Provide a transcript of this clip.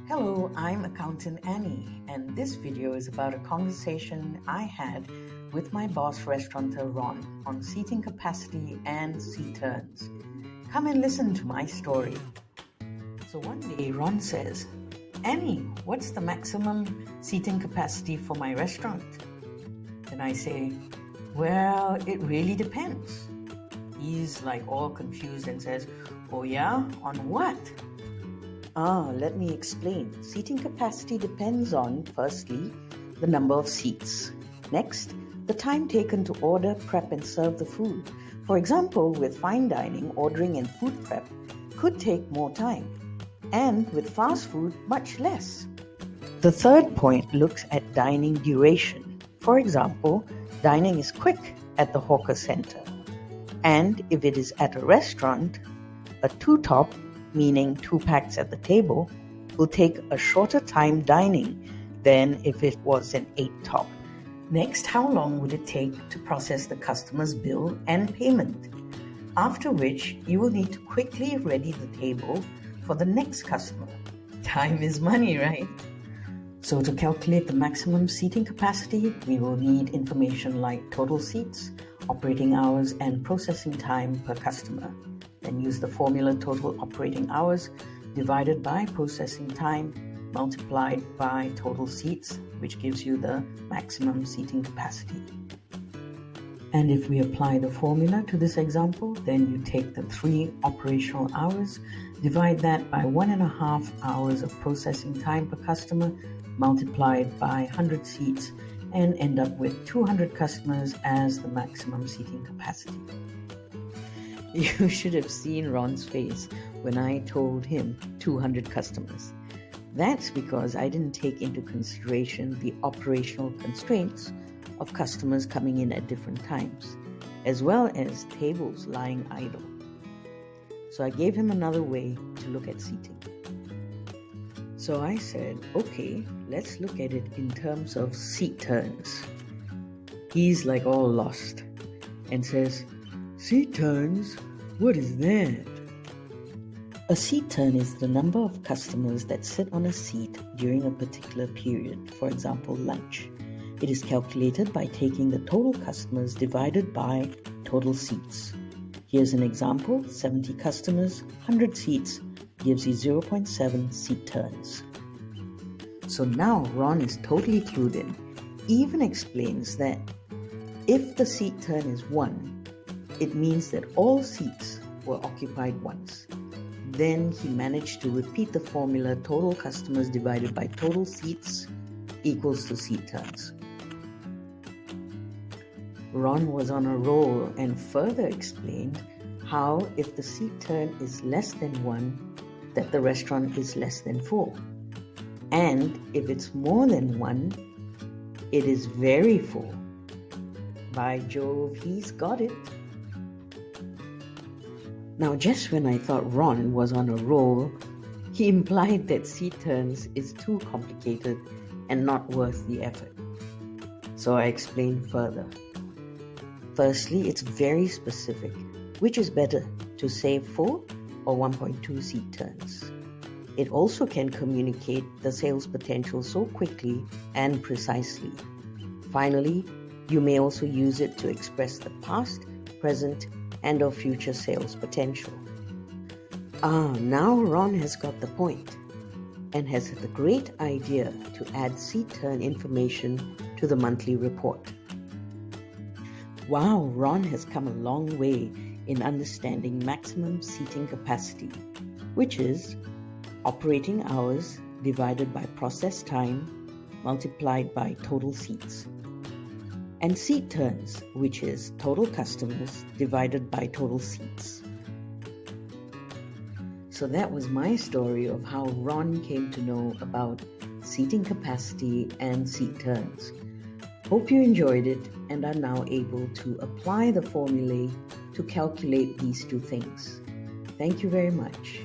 Hello, I'm Accountant Annie, and this video is about a conversation I had with my boss restaurateur Ron on seating capacity and seat turns. Come and listen to my story. So one day Ron says, Annie, what's the maximum seating capacity for my restaurant? And I say, well, it really depends. He's like all confused and says, oh yeah, on what? Let me explain. Seating capacity depends on, firstly, the number of seats. Next, the time taken to order, prep, and serve the food. For example, with fine dining, ordering and food prep could take more time, and with fast food, much less. The third point looks at dining duration. For example, dining is quick at the hawker center, and if it is at a restaurant, a two-top, meaning 2 packs at the table, will take a shorter time dining than if it was an 8-top. Next, how long would it take to process the customer's bill and payment? After which, you will need to quickly ready the table for the next customer. Time is money, right? So to calculate the maximum seating capacity, we will need information like total seats, operating hours, and processing time per customer. Then use the formula total operating hours divided by processing time multiplied by total seats, which gives you the maximum seating capacity. And if we apply the formula to this example, then you take the 3 operational hours, divide that by 1.5 hours of processing time per customer multiplied by 100 seats, and end up with 200 customers as the maximum seating capacity. You should have seen Ron's face when I told him 200 customers. That's because I didn't take into consideration the operational constraints of customers coming in at different times, as well as tables lying idle. So I gave him another way to look at seating. So I said, okay, let's look at it in terms of seat turns. He's like all lost and says, seat turns? What is that? A seat turn is the number of customers that sit on a seat during a particular period, for example, lunch. It is calculated by taking the total customers divided by total seats. Here's an example, 70 customers, 100 seats gives you 0.7 seat turns. So now Ron is totally clued in. He even explains that if the seat turn is 1, it means that all seats were occupied once. Then he managed to repeat the formula total customers divided by total seats equals to seat turns. Ron was on a roll and further explained how if the seat turn is less than 1, that the restaurant is less than full. And if it's more than 1, it is very full. By Jove, he's got it. Now, just when I thought Ron was on a roll, he implied that seat turns is too complicated and not worth the effort. So I explained further. Firstly, it's very specific. Which is better, to say 4 or 1.2 seat turns? It also can communicate the sales potential so quickly and precisely. Finally, you may also use it to express the past, present, and or future sales potential. Now Ron has got the point and has the great idea to add seat turn information to the monthly report. Wow, Ron has come a long way in understanding maximum seating capacity, which is operating hours divided by process time multiplied by total seats, and seat turns, which is total customers divided by total seats. So that was my story of how Ron came to know about seating capacity and seat turns. Hope you enjoyed it and are now able to apply the formulae to calculate these two things. Thank you very much.